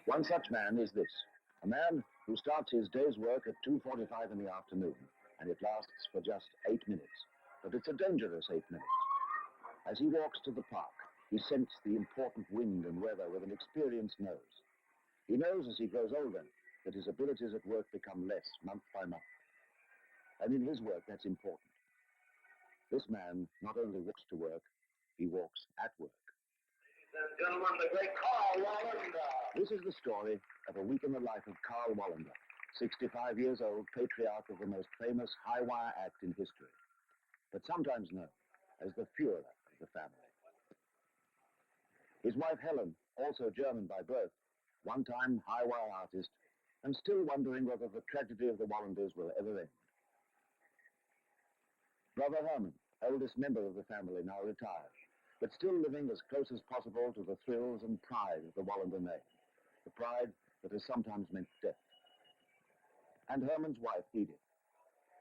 One such man is this, a man who starts his day's work at 2:45 in the afternoon, and it lasts for just 8 minutes. But it's a dangerous 8 minutes. As he walks to the park, he scents the important wind and weather with an experienced nose. He knows as he grows older that his abilities at work become less month by month. And in his work, that's important. This man not only walks to work, he walks at work. Ladies and gentlemen, the great Karl Wallenda. This is the story of a week in the life of Karl Wallenda, 65 years old, patriarch of the most famous high-wire act in history, but sometimes known as the Führer of the family. His wife Helen, also German by birth, one-time high-wire artist, and still wondering whether the tragedy of the Wallendas will ever end. Brother Herman, oldest member of the family, now retired, but still living as close as possible to the thrills and pride of the Wallenda name, the pride that has sometimes meant death. And Herman's wife, Edith.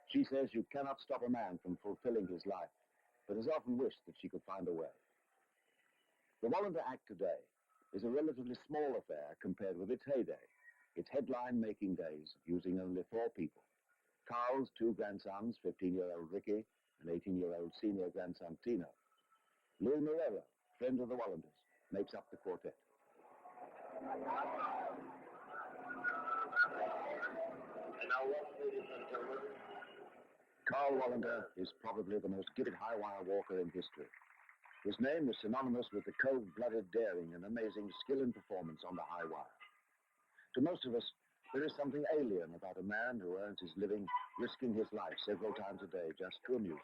She says you cannot stop a man from fulfilling his life, but has often wished that she could find a way. The Wallenda Act today is a relatively small affair compared with its heyday, its headline-making days using only 4 people. Karl's 2 grandsons, 15-year-old Ricky and 18-year-old senior grandson Tino. Louis Morello, friend of the Wallendas, makes up the quartet. And now what, ladies and gentlemen? Karl Wallenda is probably the most gifted high-wire walker in history. His name is synonymous with the cold-blooded daring and amazing skill and performance on the high wire. To most of us, there is something alien about a man who earns his living risking his life several times a day just to amuse us.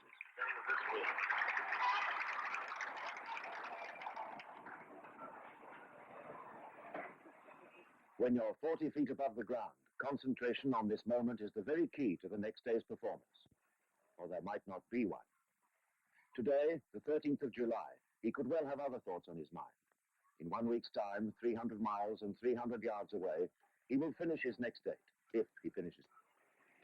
When you're 40 feet above the ground, concentration on this moment is the very key to the next day's performance. Or there might not be one. Today, the 13th of July, he could well have other thoughts on his mind. In 1 week's time, 300 miles and 300 yards away, he will finish his next date, if he finishes.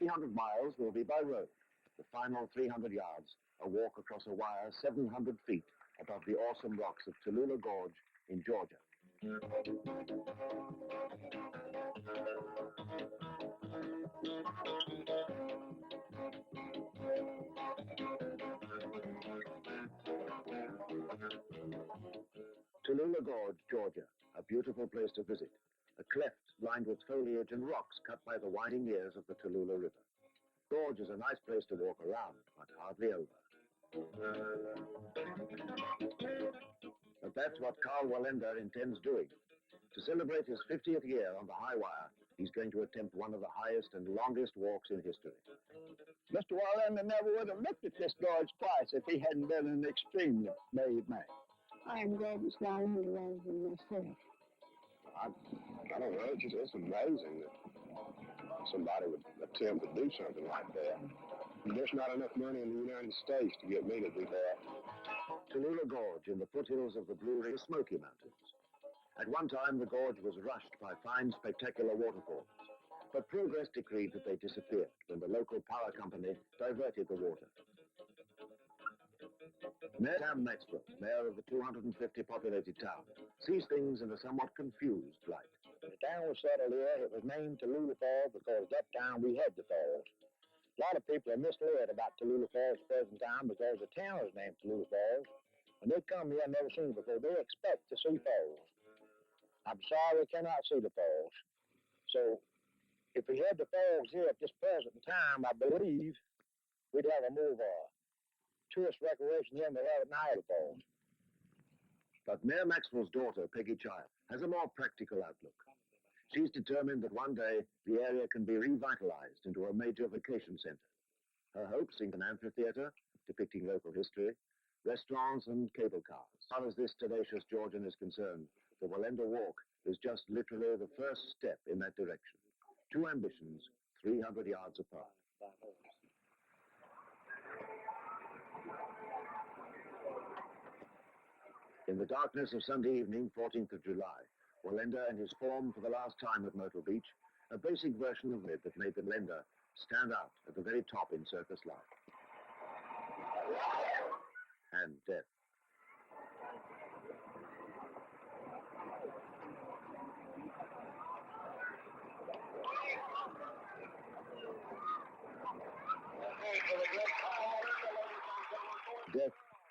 300 miles will be by road. The final 300 yards, a walk across a wire 700 feet above the awesome rocks of Tallulah Gorge in Georgia. Tallulah Gorge, Georgia, a beautiful place to visit. A cleft lined with foliage and rocks cut by the winding ears of the Tallulah River. Gorge is a nice place to walk around, but hardly over. But that's what Karl Wallenda intends doing. To celebrate his 50th year on the high wire, he's going to attempt one of the highest and longest walks in history. Mr. Wallenda never would have looked at this gorge twice if he hadn't been an extremely brave man. I'm glad it's not only rather than myself. I don't know, it's amazing that somebody would attempt to do something like that. There's not enough money in the United States to get me to do that. Tallulah Gorge in the foothills of the Blue Ridge Smoky Mountains. At one time, the gorge was rushed by fine, spectacular waterfalls, but progress decreed that they disappeared when the local power company diverted the water. Mayor Sam Maxwell, mayor of the 250 populated town, sees things in a somewhat confused light. When the town was settled here, it was named Tallulah Falls because at that time we had the falls. A lot of people are misled about Tallulah Falls at the present time because the town is named Tallulah Falls. When they come here and never seen it before, they expect to see falls. I'm sorry we cannot see the falls. So if we had the falls here at this present time, I believe we'd have a more tourist recreation here than we have at Niagara Falls. But Mayor Maxwell's daughter, Peggy Child, has a more practical outlook. She's determined that one day the area can be revitalized into a major vacation center. Her hopes include an amphitheater depicting local history, restaurants and cable cars. As far as this tenacious Georgian is concerned, the Wallenda Walk is just literally the first step in that direction. 2 ambitions, 300 yards apart. In the darkness of Sunday evening, 14th of July, Wallenda and his form for the last time at Myrtle Beach, a basic version of it that made the Wallenda stand out at the very top in circus life. And death.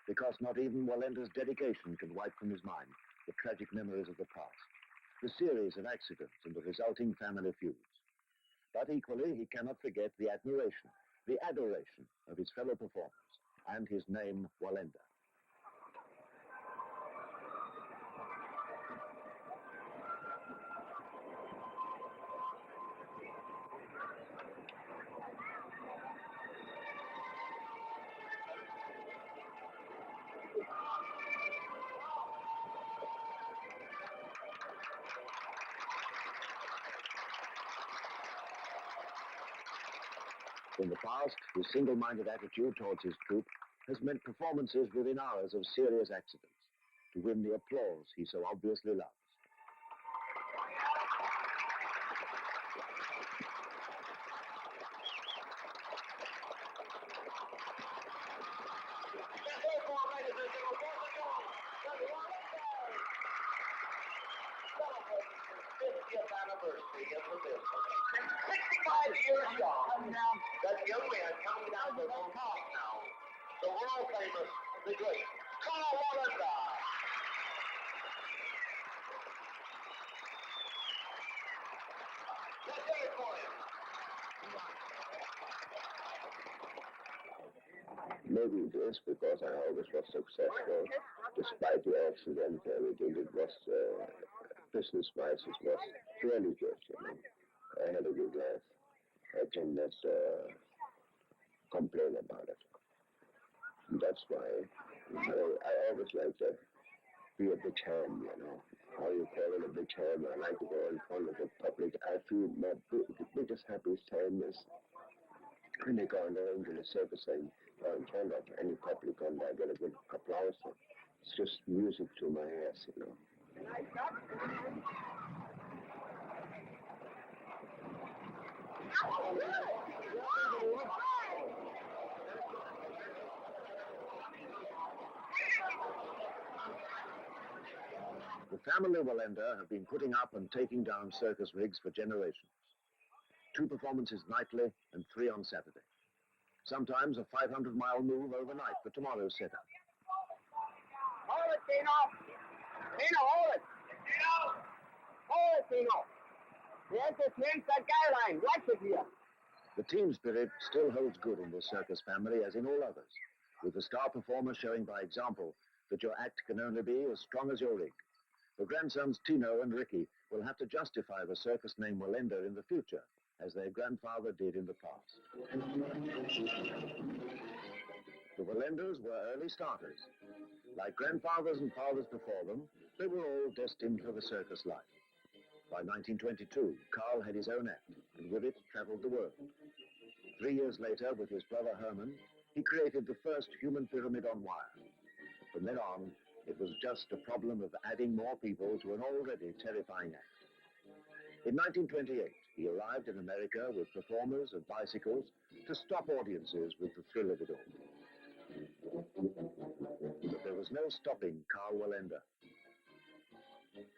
because not even Wallenda's dedication can wipe from his mind the tragic memories of the past, the series of accidents and the resulting family feuds. But equally, he cannot forget the admiration, the adoration of his fellow performers and his name, Wallenda. In the past, his single-minded attitude towards his troupe has meant performances within hours of serious accidents to win the applause he so obviously loves. Anniversary of the business. 65 years young. That young man coming down the road now. The world famous, the great Karl Wallenda. Let's sing it for him. Maybe it is because I always was successful, despite the accident. Everything it was business-wise, it was really good. You know, I had a good life. I cannot complain about it. And that's why I always like to be a big ham. You know, how you call it, a big ham. I like to go in front of the public. I feel the biggest happiest time is when they go on the into the circus and in front of any public and I get a good applause. It's just music to my ears, you know. The family Wallenda have been putting up and taking down circus rigs for generations. 2 performances nightly and 3 on Saturday. Sometimes a 500-mile move overnight for tomorrow's setup. Hold it, Tino! Tino, hold it! Tino! Hold it, Tino! Yes, it makes that guy line. Watch it here. The team spirit still holds good in this circus family as in all others, with the star performer showing by example that your act can only be as strong as your rig. The grandsons Tino and Ricky will have to justify the circus name Wallenda in the future, as their grandfather did in the past. The Wallendas were early starters. Like grandfathers and fathers before them, they were all destined for the circus life. By 1922, Karl had his own act, and with it traveled the world. 3 years later, with his brother Herman, he created the first human pyramid on wire. From then on, it was just a problem of adding more people to an already terrifying act. In 1928, he arrived in America with performers and bicycles to stop audiences with the thrill of it all. But there was no stopping Karl Wallenda.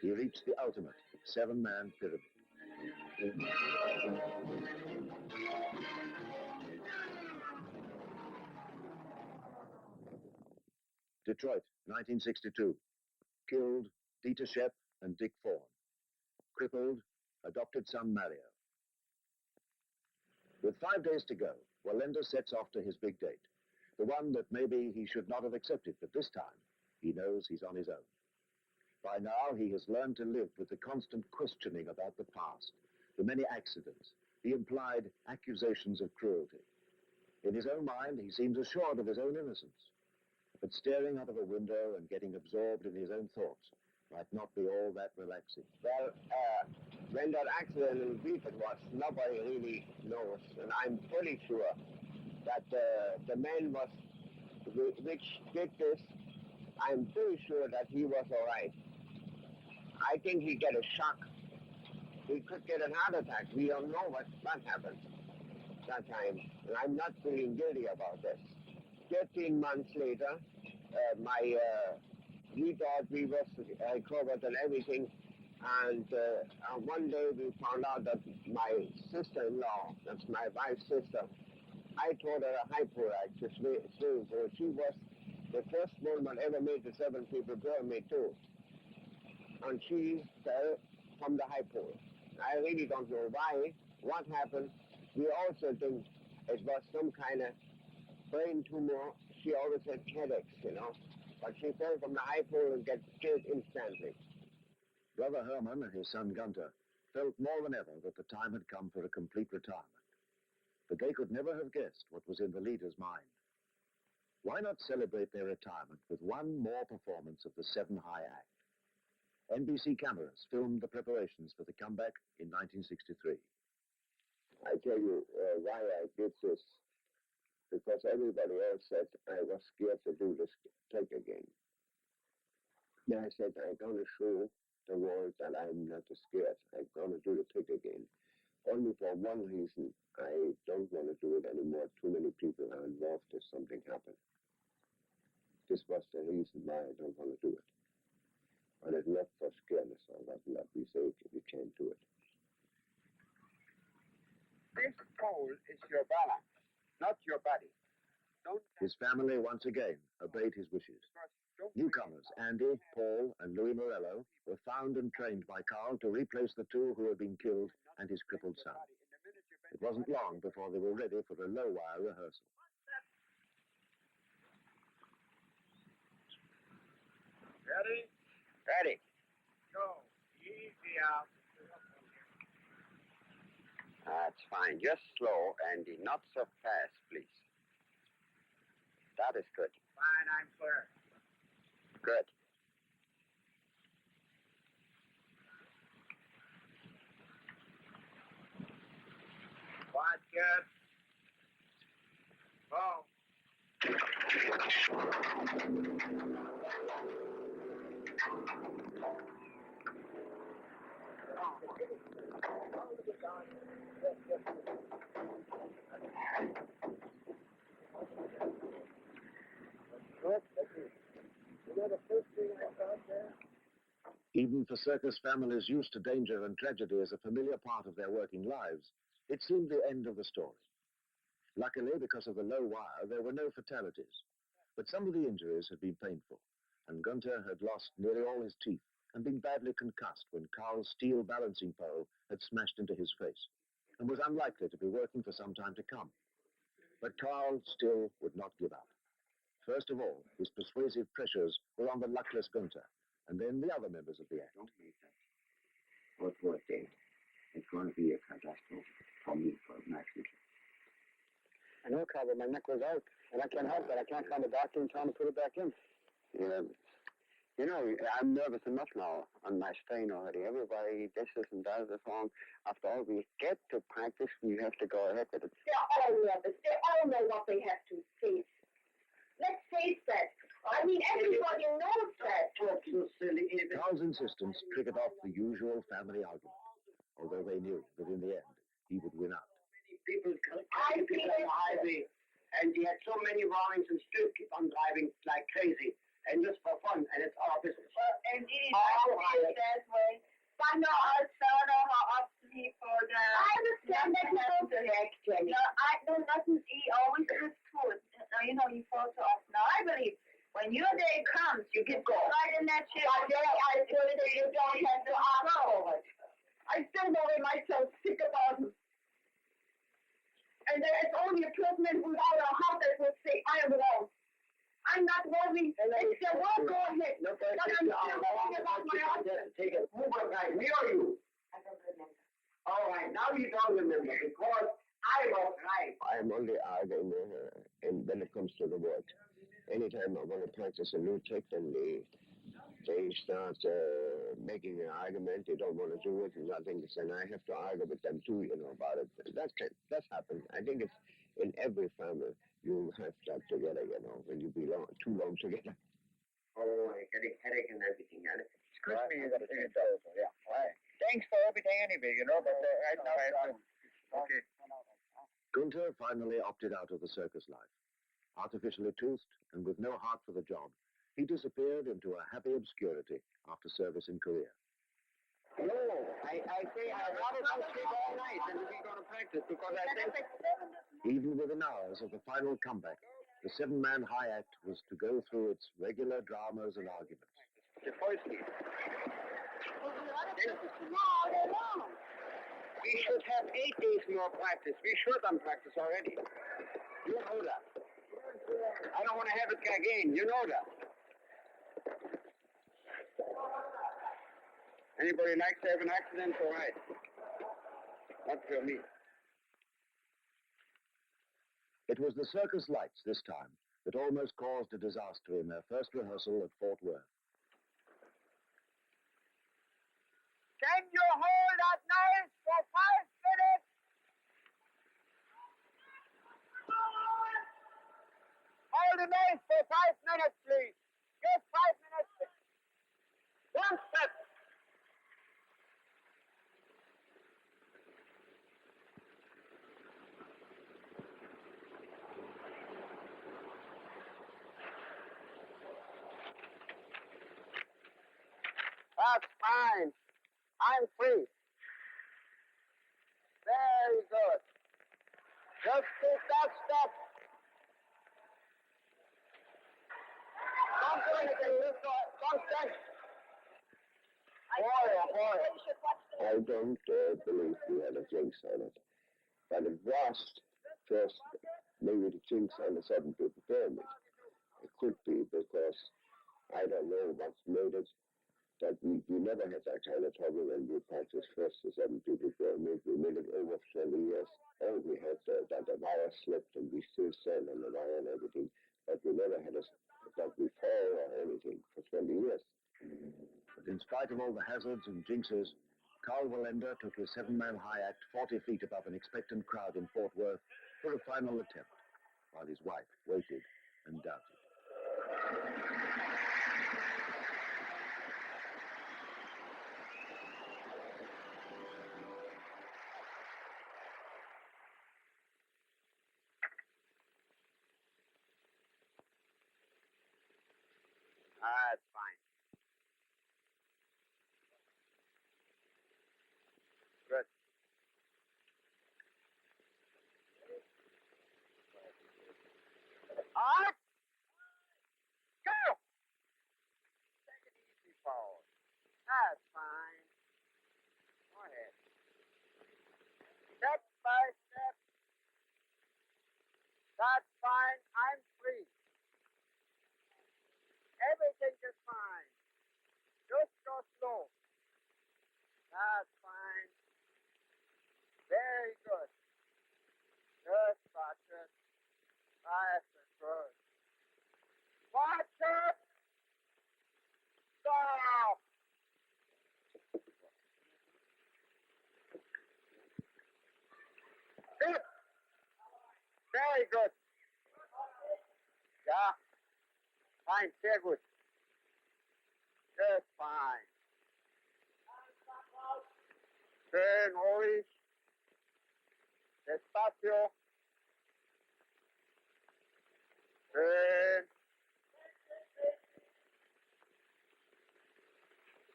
He reached the ultimate 7-man pyramid. Detroit, 1962. Killed Dieter Shep and Dick Fawn. Crippled, adopted son Mario. With 5 days to go, Wallenda sets off to his big date. The one that maybe he should not have accepted, but this time he knows he's on his own. By now, he has learned to live with the constant questioning about the past, the many accidents, the implied accusations of cruelty. In his own mind, he seems assured of his own innocence. But staring out of a window and getting absorbed in his own thoughts might not be all that relaxing. Well, when that accident in Beacon was, nobody really knows. And I'm fully sure that the man was, which did this, I'm pretty sure that he was all right. I think he get a shock. He could get an heart attack. We don't know what happened that time. And I'm not feeling guilty about this. 13 months later, we thought we was covered and everything. And one day we found out that my sister-in-law, that's my wife's sister, I told her a hyperactive swimming pool. She was the first woman ever made the 7 people pyramid too. And she fell from the high pole. I really don't know why, what happened. We also think it was some kind of brain tumor. She always had headaches, you know. But she fell from the high pole and got killed instantly. Brother Herman and his son Gunter felt more than ever that the time had come for a complete retirement. But they could never have guessed what was in the leader's mind. Why not celebrate their retirement with one more performance of the 7 High Act? NBC cameras filmed the preparations for the comeback in 1963. I tell you why I did this. Because everybody else said I was scared to do this trick again. Then I said, I'm going to show the world that I'm not scared. I'm going to do the trick again. Only for one reason, I don't want to do it anymore. Too many people are involved if something happens. This was the reason why I don't want to do it. And it's not for scaredness or what we say we can't do it. This pole is your balance, not your body. His family once again obeyed his wishes. Newcomers Andy, Paul, and Louis Morello were found and trained by Karl to replace the 2 who had been killed and his crippled son. It wasn't long before they were ready for a low-wire rehearsal. Ready? Ready. Go. Easy out. That's fine. Just slow, Andy. Not so fast, please. That is good. Fine, I'm clear. Good. Watch it. Go. Even for circus families used to danger and tragedy as a familiar part of their working lives, it seemed the end of the story. Luckily, because of the low wire, there were no fatalities. But some of the injuries had been painful, and Gunter had lost nearly all his teeth and been badly concussed when Karl's steel balancing pole had smashed into his face, and was unlikely to be working for some time to come. But Karl still would not give up. First of all, his persuasive pressures were on the luckless Gunter, and then the other members of the act. Don't make that. What was it? It's going to be a catastrophe for me, for my future. I know, Carl, but my neck was out, and I can't help it. I can't find a doctor in town to put it back in. Yeah. You know, I'm nervous enough now on my strain already. Everybody this and does this wrong. After all, we get to practice, we have to go ahead with it. They're all nervous. They all know what they have to face. Let's face that. I mean, everybody knows that. Talk so silly. Karl's insistence triggered off the usual family argument, although they knew that in the end he would win out. People on the highway, and he had so many warnings and still keep on driving like crazy, and just for fun, and it's our business. And it is that way. But no, I don't know how up to people that. I understand that you don't react, Jenny. No, I know nothing. He always is good. You know, he falls to us. Now, I believe when your day comes, you get right in that shit. I feel that you don't have to ask for it. I still know in myself sick about him. And there is only a person without a heart that would say, I am wrong. I'm not worried. It's the world go ahead. But I'm still worrying about my husband. Take it. Who was I? Me or you? I don't remember. All right, now you don't remember because I was right. I'm only arguing and when it comes to the work. Anytime I want to practice a new trick, then they start making an argument. They don't want to do it, and nothing. And I have to argue with them too, you know, about it. That's happened. I think it's in every family. You have that together, you know, when you belong too long together. Oh, I get a headache and everything. Excuse me, you got to see it though. Yeah. Right. Thanks for everything anyway, you know, but right now I have to. Okay. Gunter finally opted out of the circus life. Artificially toothed and with no heart for the job, he disappeared into a happy obscurity after service in Korea. No, I say I wanted to sleep all night and we're going to practice because I think... Even within hours of the final comeback, The seven-man high act was to go through its regular dramas and arguments. We should have 8 days more practice. We should have practice already. You know that. I don't want to have it again. You know that. Anybody likes to have an accident, all right. Not for me. It was the circus lights this time that almost caused a disaster in their first rehearsal at Fort Worth. Can you hold that knife for 5 minutes? Hold the knife for 5 minutes, please. Just 5 minutes. One step. That's fine. I'm free. Very good. Just keep that step. Don't do anything. Don't stand. Boy. I don't believe we had a jinx on it. But it was just maybe the jinx on the 7 people pyramid. It could be because I don't know what's made it. That we never had that kind of trouble when we practiced first the 7 people pyramid. We made it over 20 years. And we had that the wire slipped and we still stand on the wire and everything. But we never had that we fall or anything for 20 years. But in spite of all the hazards and jinxes, Karl Wallenda took his seven-man high act 40 feet above an expectant crowd in Fort Worth for a final attempt, while his wife waited and doubted. That's fine. Good. All right. Go. Take it easy forward. That's fine. Go ahead. Step by step. That's fine. I'm free. Everything is fine. Just go slow. That's fine. Very good. Just watch it. Nice and good. Watch it. Stop. Good. Very good. Yeah. Fine, sehr gut. Just fine. Schön ruhig. Despacio. Schön.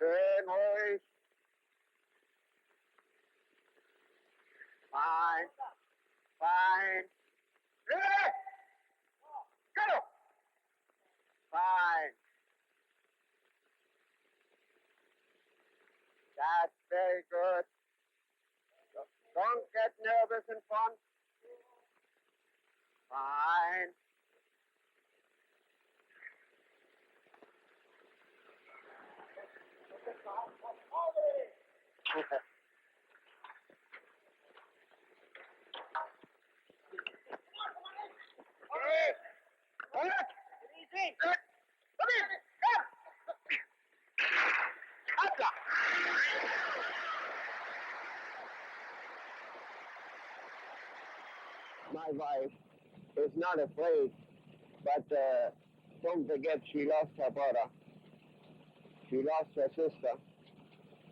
Schön ruhig. Fine. Fine. Yeah. Go. Fine. That's very good. Don't get nervous in front. Fine. Hey, hold it. Easy. Good. Come in. Come. Up. My wife is not afraid, but don't forget she lost her brother. She lost her sister,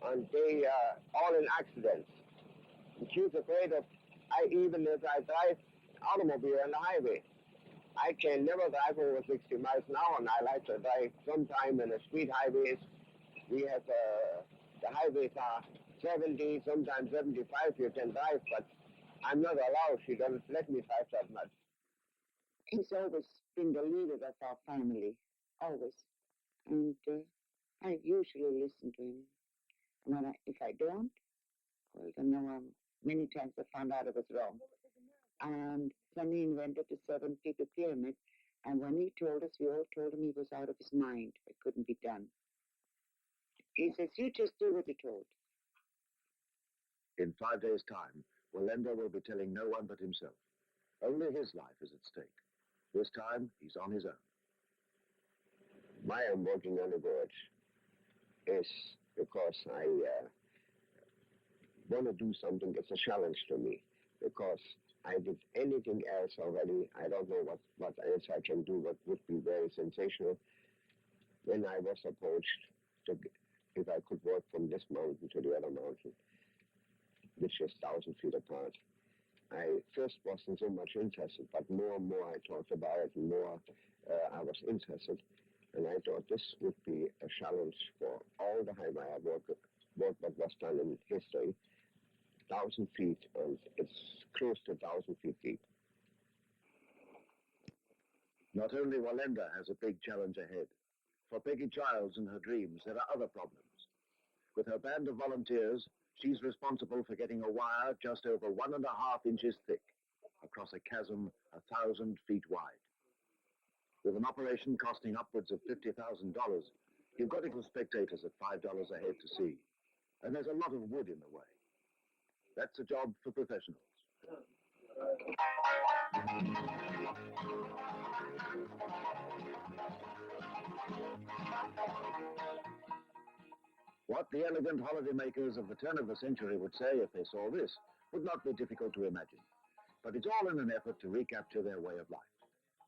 and they all in accidents. And she's afraid of, even if I drive automobile on the highway, I can never drive over 60 miles an hour, and I like to drive sometime in the street highways. We have, the highways are 70, sometimes 75 you can drive, but I'm not allowed. She doesn't let me drive that much. He's always been the leader of our family, always. And I usually listen to him. And if I don't, well, then no, many times I found out I was wrong. And then he invented the 7-figure pyramid. And when he told us, we all told him he was out of his mind. It couldn't be done. He says, you just do what you're told. In 5 days' time, Wallenda will be telling no one but himself. Only his life is at stake. This time, he's on his own. Why I'm working on the gorge is because I want to do something that's a challenge to me. Because I did anything else already. I don't know what else I can do, what would be very sensational. When I was approached to, if I could work from this mountain to the other mountain, which is 1,000 feet apart, I first wasn't so much interested, but more and more I talked about it, and more I was interested. And I thought this would be a challenge for all the high wire work that was done in history. 1,000 feet, and it's close to 1,000 feet deep. Not only Wallenda has a big challenge ahead. For Peggy Childs and her dreams, there are other problems. With her band of volunteers, she's responsible for getting a wire just over 1.5 inches thick across a chasm 1,000 feet wide. With an operation costing upwards of $50,000, you've got to give spectators at $5 a head to see. And there's a lot of wood in the way. That's a job for professionals. What the elegant holidaymakers of the turn of the century would say if they saw this would not be difficult to imagine. But it's all in an effort to recapture their way of life.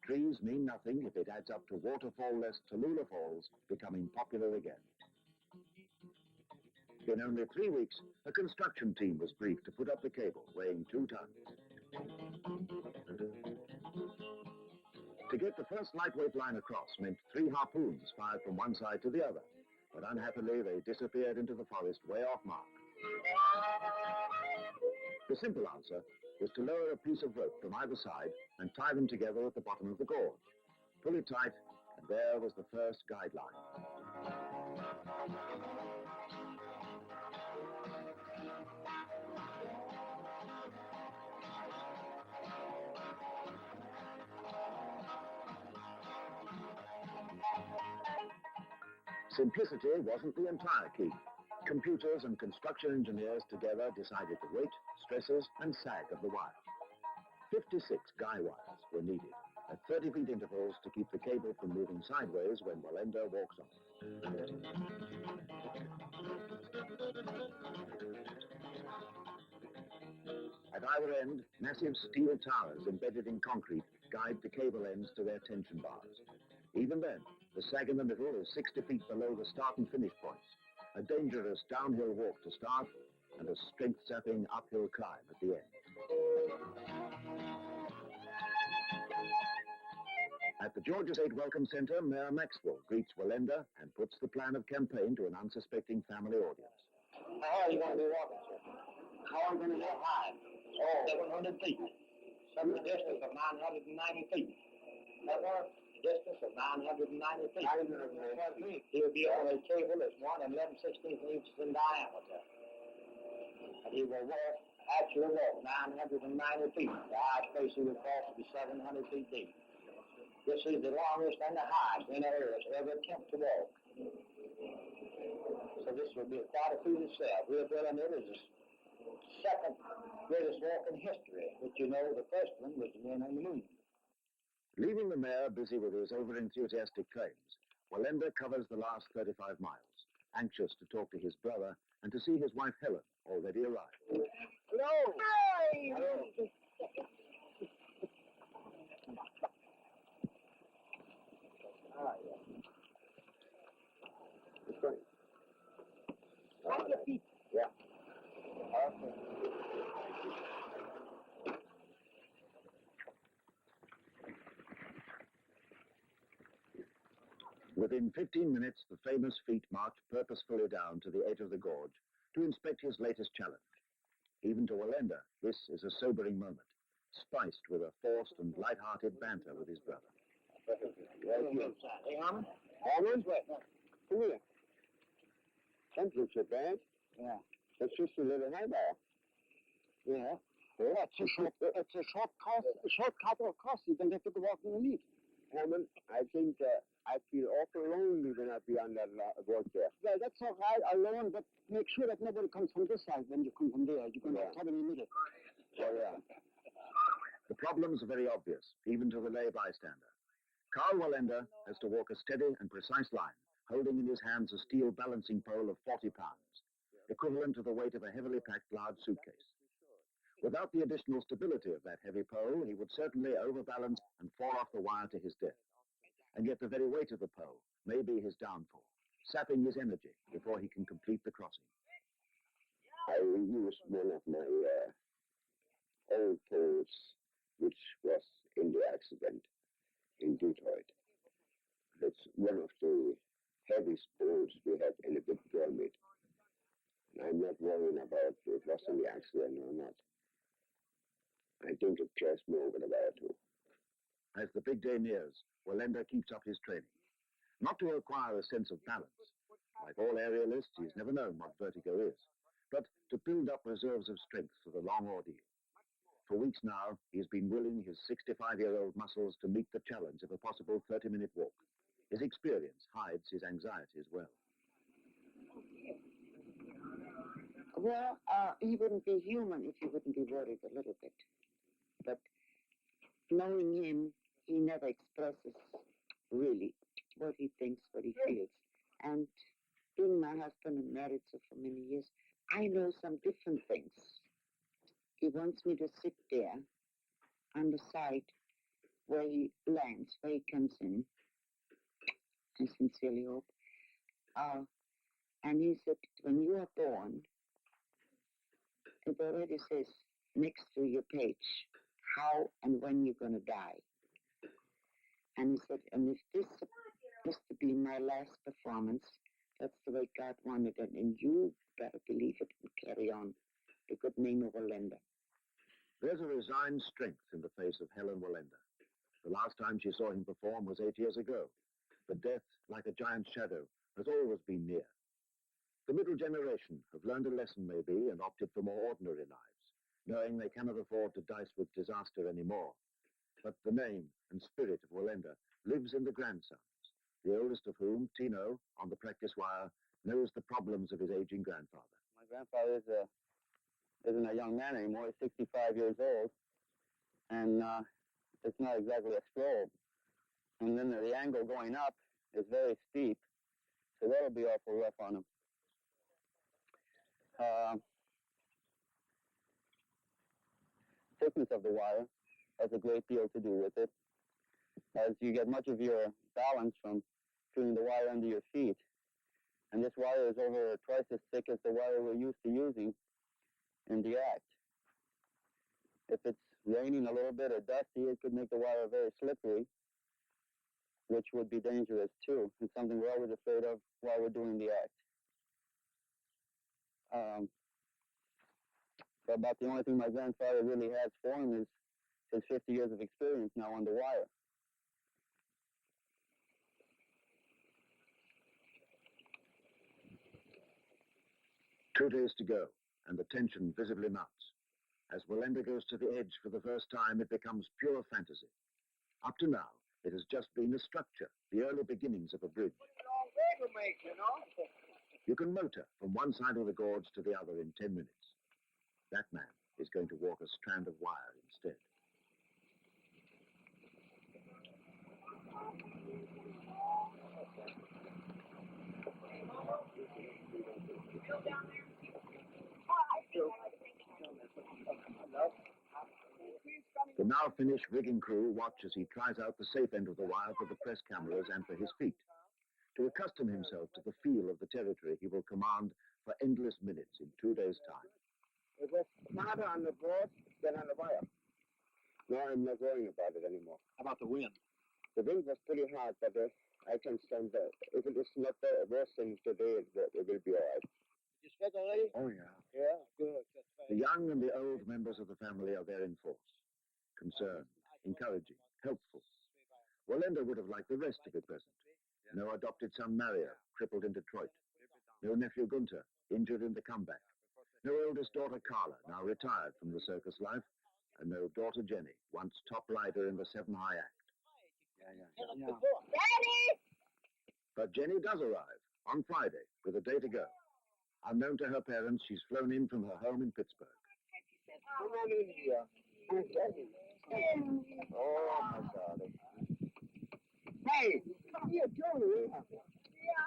Trees mean nothing if it adds up to waterfall-less Tallulah Falls becoming popular again. In only 3 weeks, a construction team was briefed to put up the cable, weighing 2 tons. To get the first lightweight line across meant 3 harpoons fired from one side to the other, but unhappily they disappeared into the forest way off mark. The simple answer was to lower a piece of rope from either side and tie them together at the bottom of the gorge. Pull it tight, and there was the first guideline. Simplicity wasn't the entire key. Computers and construction engineers together decided the weight, stresses, and sag of the wire. 56 guy wires were needed at 30 feet intervals to keep the cable from moving sideways when Wallenda walks on. At either end, massive steel towers embedded in concrete guide the cable ends to their tension bars. Even then, the sag in the middle is 60 feet below the start and finish points, a dangerous downhill walk to start and a strength-sapping uphill climb at the end. At the Georgia State Welcome Center, Mayor Maxwell greets Wallenda and puts the plan of campaign to an unsuspecting family audience. How are you going to be walking, sir? How are you going to get high? Oh, 700 feet. Some distance of 990 feet. That was distance of 990 feet. He'll be on a cable that's 1 11/16 inches in diameter. And he will actually walk 990 feet. The highest place he will cross will be 700 feet deep. This is the longest and the highest any earth ever attempt to walk. So this will be quite a feat itself. We're building it as the second greatest walk in history. But you know, the first one was the man on the moon. Leaving the mayor busy with his over-enthusiastic claims, Wallenda covers the last 35 miles, anxious to talk to his brother and to see his wife Helen, already arrived. Hello! Hi! Hello. It's great. On your feet. Yeah. Okay. Within 15 minutes, the famous feet marched purposefully down to the edge of the gorge to inspect his latest challenge. Even to Wallenda, this is a sobering moment, spiced with a forced and light-hearted banter with his brother. Right here. Hey, Harmon? Harmon? Come here. That looks so bad. Yeah. That's just a little highball. Yeah. Yeah, it's a shortcut across. You don't have to go walk in the lead. Harmon, I think I feel awful lonely when I be on that gorge there. Well, that's all right, alone, but make sure that nobody comes from this side when you come from there. You're going to have in the middle. Oh, yeah. The problems are very obvious, even to the lay bystander. Karl Wallenda has to walk a steady and precise line, holding in his hands a steel balancing pole of 40 pounds, equivalent to the weight of a heavily packed large suitcase. Without the additional stability of that heavy pole, he would certainly overbalance and fall off the wire to his death. And yet the very weight of the pole may be his downfall, sapping his energy before he can complete the crossing. I used one of my old poles, which was in the accident in Detroit. It's one of the heaviest poles we have in a big pyramid. And I'm not worrying about if it was in the accident or not. I think it just me over the wire too. As the big day nears, Wallenda keeps up his training. Not to acquire a sense of balance. Like all aerialists, he's never known what vertigo is, but to build up reserves of strength for the long ordeal. For weeks now, he's been willing his 65-year-old muscles to meet the challenge of a possible 30-minute walk. His experience hides his anxiety as well. Well, he wouldn't be human if he wouldn't be worried a little bit. But knowing him, he never expresses really what he thinks, what he feels. And being my husband and married so for many years, I know some different things. He wants me to sit there on the side where he lands, where he comes in. I sincerely hope. And he said, when you are born, it already says next to your page how and when you're going to die. And he said, and if this is to be my last performance, that's the way God wanted it, and you better believe it and carry on the good name of Wallenda. There's a resigned strength in the face of Helen Wallenda. The last time she saw him perform was 8 years ago. But death, like a giant shadow, has always been near. The middle generation have learned a lesson, maybe, and opted for more ordinary lives, knowing they cannot afford to dice with disaster anymore. But the name and spirit of Wallenda lives in the grandsons, the oldest of whom, Tino, on the practice wire, knows the problems of his aging grandfather. My grandfather isn't a young man anymore. He's 65 years old, and it's not exactly a stroll. And then the angle going up is very steep, so that'll be awful rough on him. Thickness of the wire has a great deal to do with it, as you get much of your balance from feeling the wire under your feet. And this wire is over twice as thick as the wire we're used to using in the act. If it's raining a little bit or dusty, it could make the wire very slippery, which would be dangerous too. It's something we're always afraid of while we're doing the act. But about the only thing my grandfather really has for him is his 50 years of experience now on the wire. Two days to go, and the tension visibly mounts. As Wallenda goes to the edge for the first time, it becomes pure fantasy. Up to now, it has just been a structure, the early beginnings of a bridge. You can motor from one side of the gorge to the other in 10 minutes. That man is going to walk a strand of wire instead. The now finished rigging crew watch as he tries out the safe end of the wire for the press cameras and for his feet, to accustom himself to the feel of the territory he will command for endless minutes in 2 days' time. It was harder on the board than on the wire. No, I'm not worrying about it anymore. How about the wind? The wind was pretty hard, but I can stand that. If it is not worse than today, it will be all right. Did you sweat already? Oh, yeah. Yeah, good. That's right. The young and the old members of the family are there in force. Concerned, encouraging, helpful. Wallenda would have liked the rest to be present. No adopted son Mario, crippled in Detroit. No nephew Gunter, injured in the comeback. No eldest daughter Carla, now retired from the circus life. And no daughter Jenny, once top rider in the 7 High Act. Daddy! But Jenny does arrive on Friday with a day to go. Unknown to her parents, she's flown in from her home in Pittsburgh. Come on in here. Oh, my darling. Hey, what are you doing? Yeah.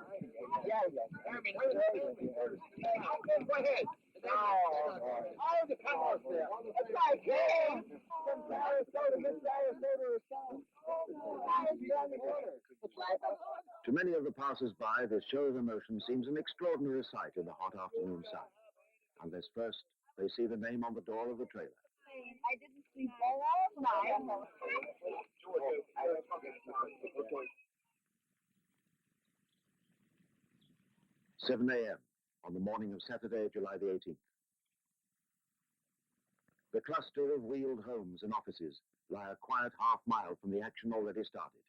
Go ahead. Oh, the camera's there. It's like, hey, Mr. Sarasota is down. To many of the passers-by, this show of emotion seems an extraordinary sight in the hot afternoon sun. Unless first they see the name on the door of the trailer. I didn't sleep all night. 7 a.m. on the morning of Saturday, July the 18th. The cluster of wheeled homes and offices lie a quiet half mile from the action already started.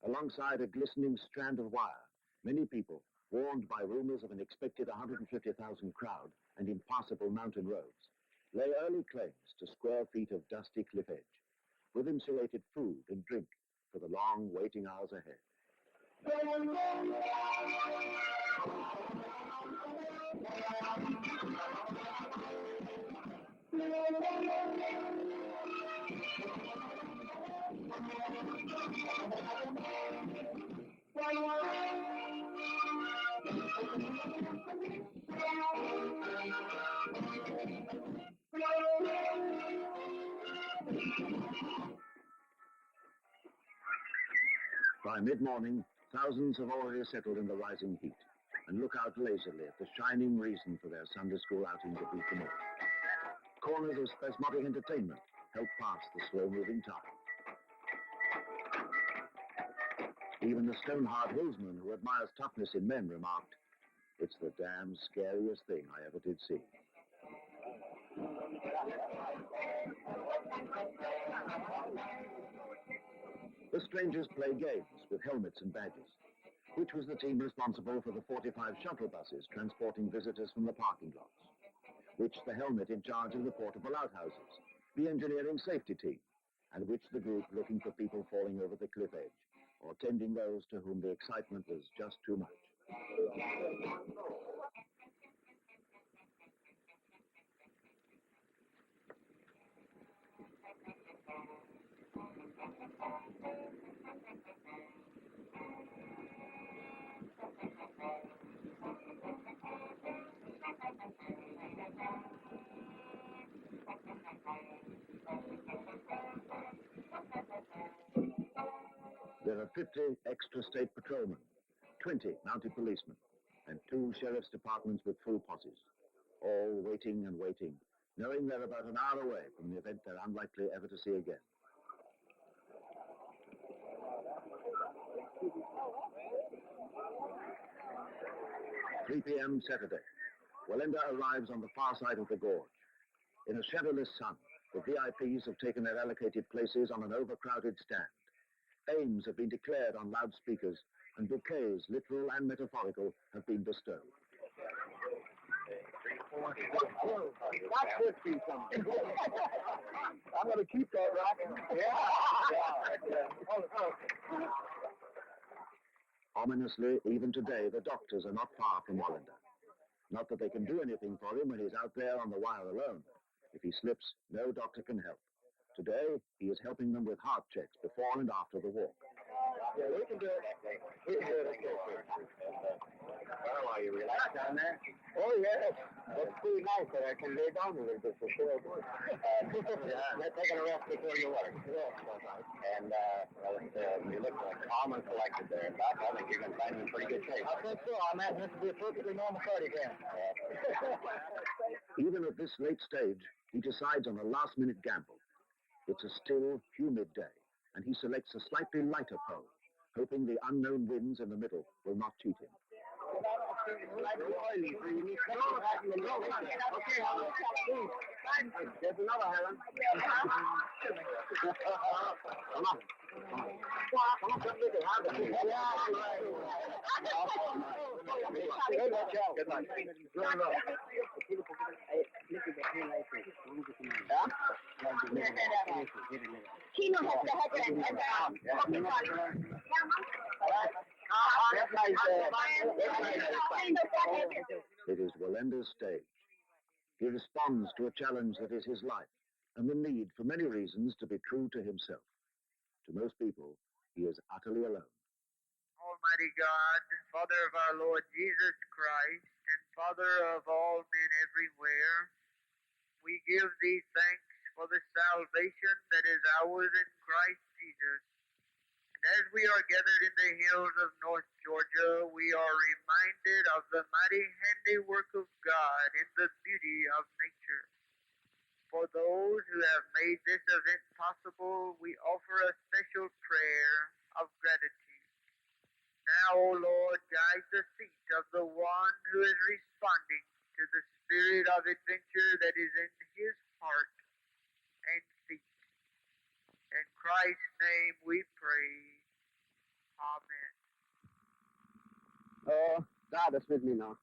Alongside a glistening strand of wire, many people, warned by rumors of an expected 150,000 crowd and impassable mountain roads, lay early claims to square feet of dusty cliff edge, with insulated food and drink for the long waiting hours ahead. By mid-morning, thousands have already settled in the rising heat and look out lazily at the shining reason for their Sunday school outing to beat them all. Corners of spasmodic entertainment help pass the slow-moving time. Even the stone-hard hillsman who admires toughness in men remarked, "It's the damn scariest thing I ever did see." The strangers play games with helmets and badges. Which was the team responsible for the 45 shuttle buses transporting visitors from the parking lots? Which the helmet in charge of the portable outhouses, the engineering safety team, and which the group looking for people falling over the cliff edge, or tending those to whom the excitement was just too much? There are 50 extra state patrolmen, 20 mounted policemen, and 2 sheriff's departments with full posses, all waiting and waiting, knowing they're about an hour away from the event they're unlikely ever to see again. 3 p.m. Saturday. Wallenda arrives on the far side of the gorge. In a shadowless sun, the VIPs have taken their allocated places on an overcrowded stand. Aims have been declared on loudspeakers, and bouquets, literal and metaphorical, have been bestowed. That could be something. I'm going to keep that rocking. Yeah. Ominously, even today, the doctors are not far from Wallenda. Not that they can do anything for him when he's out there on the wire alone. If he slips, no doctor can help. Today, he is helping them with heart checks before and after the walk. Yeah, we can do it. We can do it. Well, are you relaxed down there? Oh, yes. It's pretty nice that I can lay down a little bit for sure. Let's take a rest before you work. Yes, and, you look calm and collected there. Doc, I think you're going to find him in pretty good shape. I think so. I'm at this to be a perfectly normal cardiac again. Even at this late stage, he decides on a last-minute gamble. It's a still, humid day, and he selects a slightly lighter pole, hoping the unknown winds in the middle will not cheat him. There's another heron. Come on. Come on, come with it. Good night. Kino has the It is Wallenda's stage. He responds to a challenge that is his life and the need, for many reasons, to be true to himself. To most people, he is utterly alone. Almighty God, Father of our Lord Jesus Christ, and Father of all men everywhere, we give thee thanks for the salvation that is ours in Christ Jesus. And as we are gathered in the hills of North Georgia, we are reminded of the mighty handiwork of God in the beauty of nature. For those who have made this event possible, we offer a special prayer of gratitude. Now, O Lord, guide the feet of the one who is responding to the spirit of adventure that is in his heart and feet. In Christ's name we pray. Amen. Oh, God is with me now.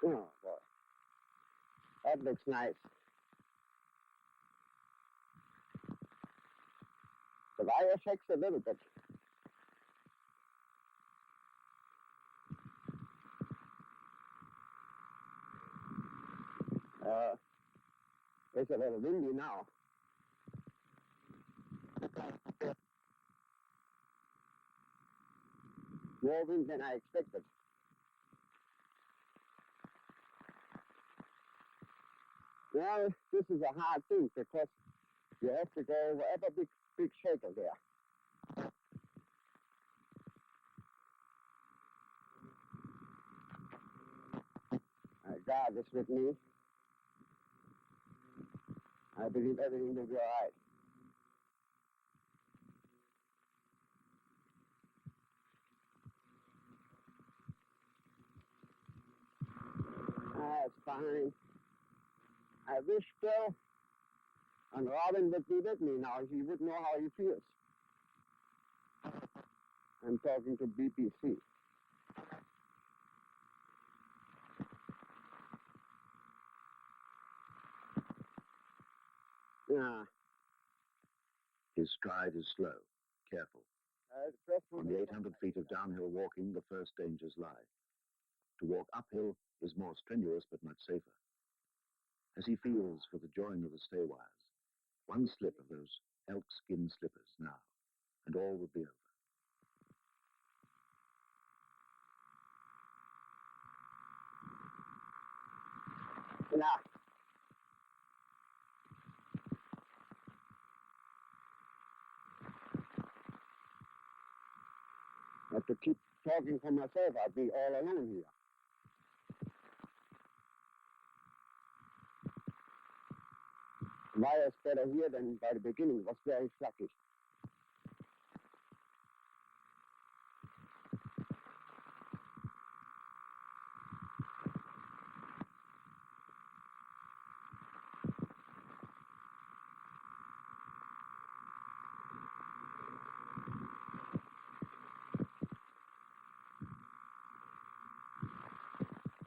Oh, boy. That looks nice. The wire shakes a little bit. It's a little windy now. More wind than I expected. Well, this is a hard thing because you have to go over every big shaker there. God is with me. I believe everything will be all right. It's fine. I wish Bill and Robin would be with me now. He would know how he feels. I'm talking to BBC. Yeah. His stride is slow, careful. On the 800 feet of downhill walking, the first dangers lie. To walk uphill is more strenuous but much safer. As he feels for the join of the stay wires, one slip of those elk skin slippers now, and all would be over. Now. I have to keep talking for myself. I'll be all alone here. Wire's better here than by the beginning. It was very flaky.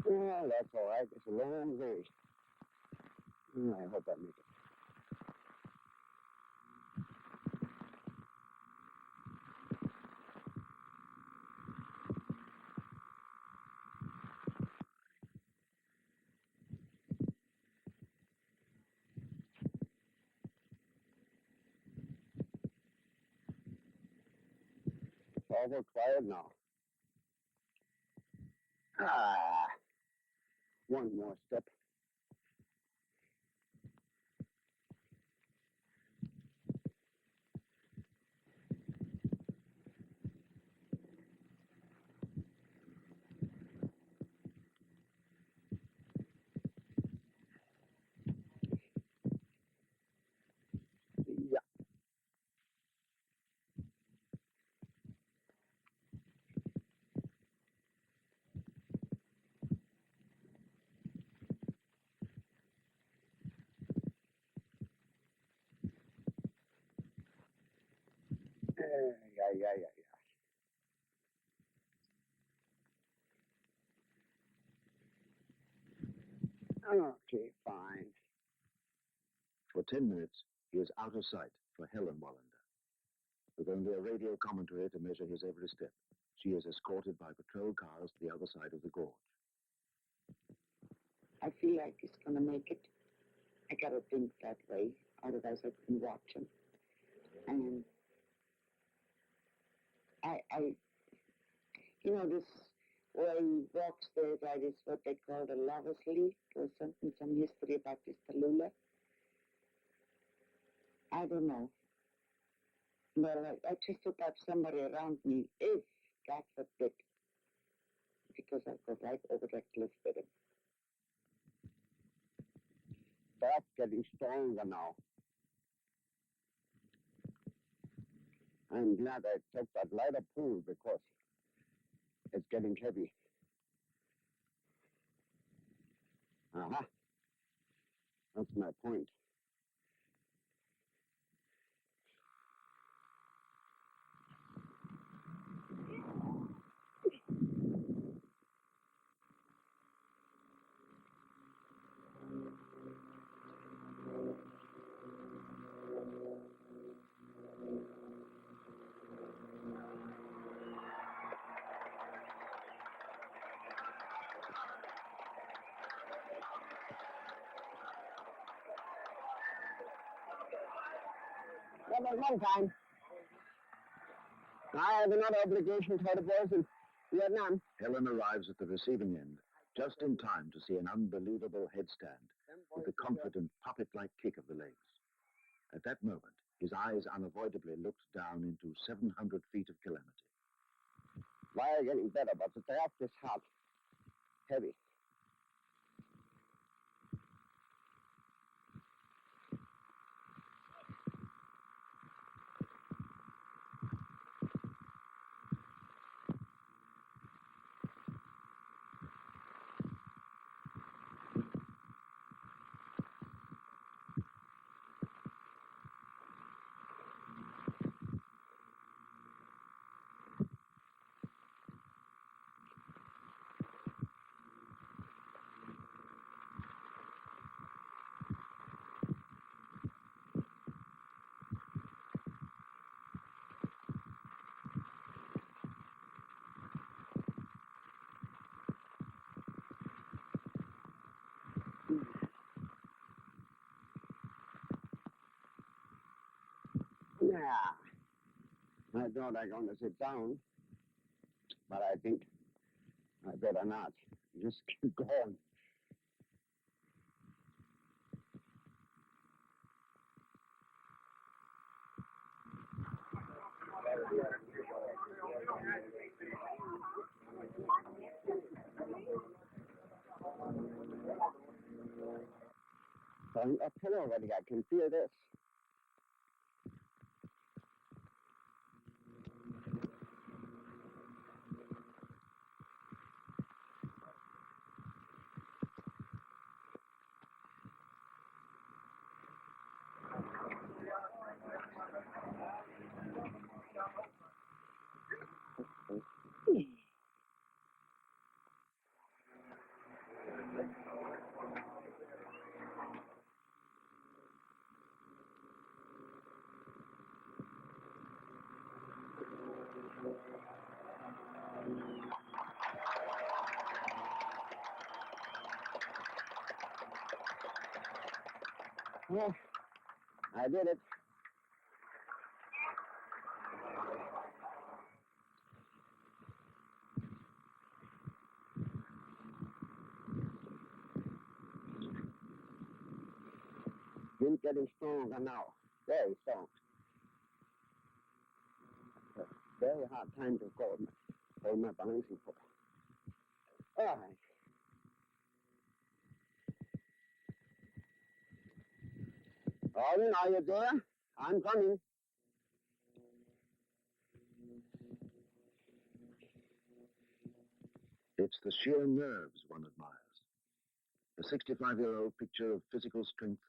Well, that's all right. It's a long way. I hope I make it. awful quiet now. One more step. Yeah. Yeah. Okay, fine. For 10 minutes, he is out of sight for Helen Wallenda. With only a radio commentary to measure his every step, she is escorted by patrol cars to the other side of the gorge. I feel like he's going to make it. I got to think that way, otherwise I couldn't watch him. And this where he walks there, that is what they call the lover's leaf, or something, some history about this Tallulah. I don't know. But I just hope I have somebody around me, if God forbid, because I go right over that cliff with him. That's getting stronger now. I'm glad I took that lighter pool because it's getting heavy. That's my point. That was one time. I have another obligation to the boys in Vietnam. Helen arrives at the receiving end just in time to see an unbelievable headstand with the confident puppet-like kick of the legs. At that moment, his eyes unavoidably looked down into 700 feet of calamity. Wire getting better, but the draft is hard. Heavy. Yeah. I thought I was going to sit down, but I think I better not. Just keep going. Going uphill already, I can feel this. Well, I did it. getting stronger now. Very strong. It's a very hard time to hold my balancing pole. All right. Alden, are you there? I'm coming. It's the sheer nerves one admires. The 65-year-old picture of physical strength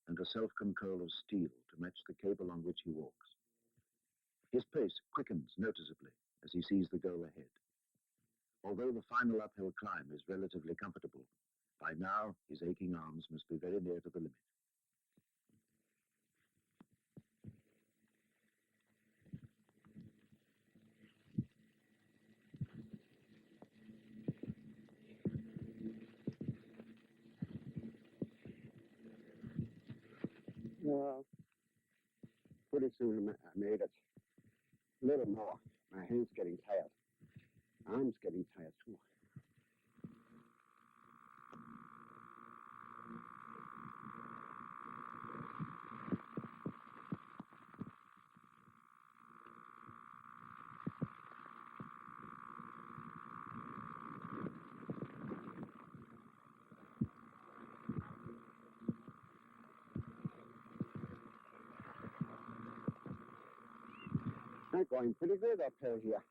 and a self-control of steel to match the cable on which he walks. His pace quickens noticeably as he sees the goal ahead. Although the final uphill climb is relatively comfortable, by now his aching arms must be very near to the limit. Pretty soon I made it. A little more. My hands getting tired. Arms getting tired too. I'm going pretty good uphill here.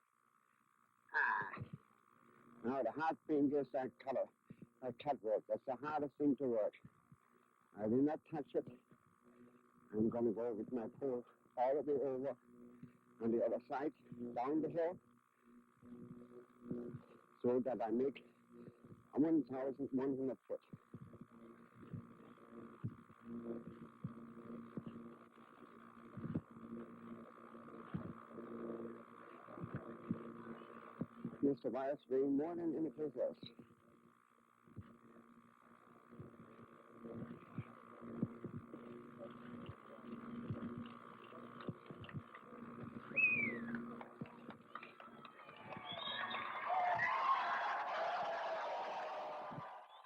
Now the hard thing is that color. That cut work. That's the hardest thing to work. I will not touch it. I'm going to go with my pole all the way over on the other side, down the hill, so that I make 1,100 foot. Mr. Wyeth weighing more than any place else.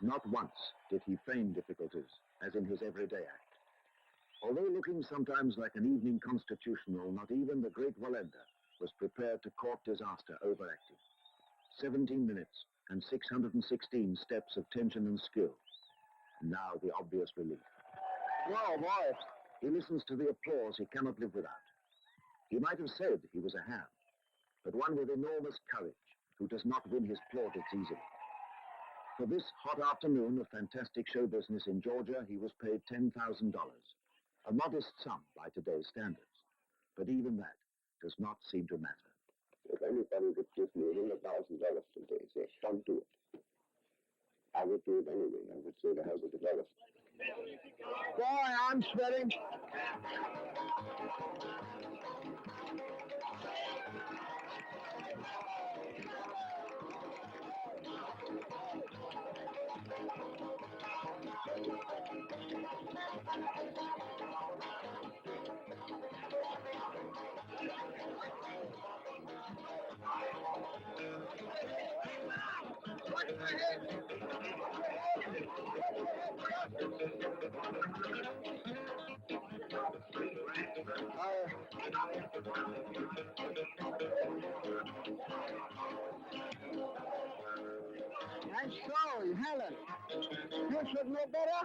Not once did he feign difficulties, as in his everyday act. Although looking sometimes like an evening constitutional, not even the great Wallenda was prepared to court disaster overacting. 17 minutes and 616 steps of tension and skill. And now the obvious relief. Whoa, boy. He listens to the applause he cannot live without. He might have said he was a ham, but one with enormous courage who does not win his plaudits easily. For this hot afternoon of fantastic show business in Georgia, he was paid $10,000, a modest sum by today's standards. But even that does not seem to matter. If anybody would give me $100,000 today, say, don't do it. I would do it anyway. I would say to hell with the dollars. Boy, I'm sweating. I'm sorry, Helen. You should know better.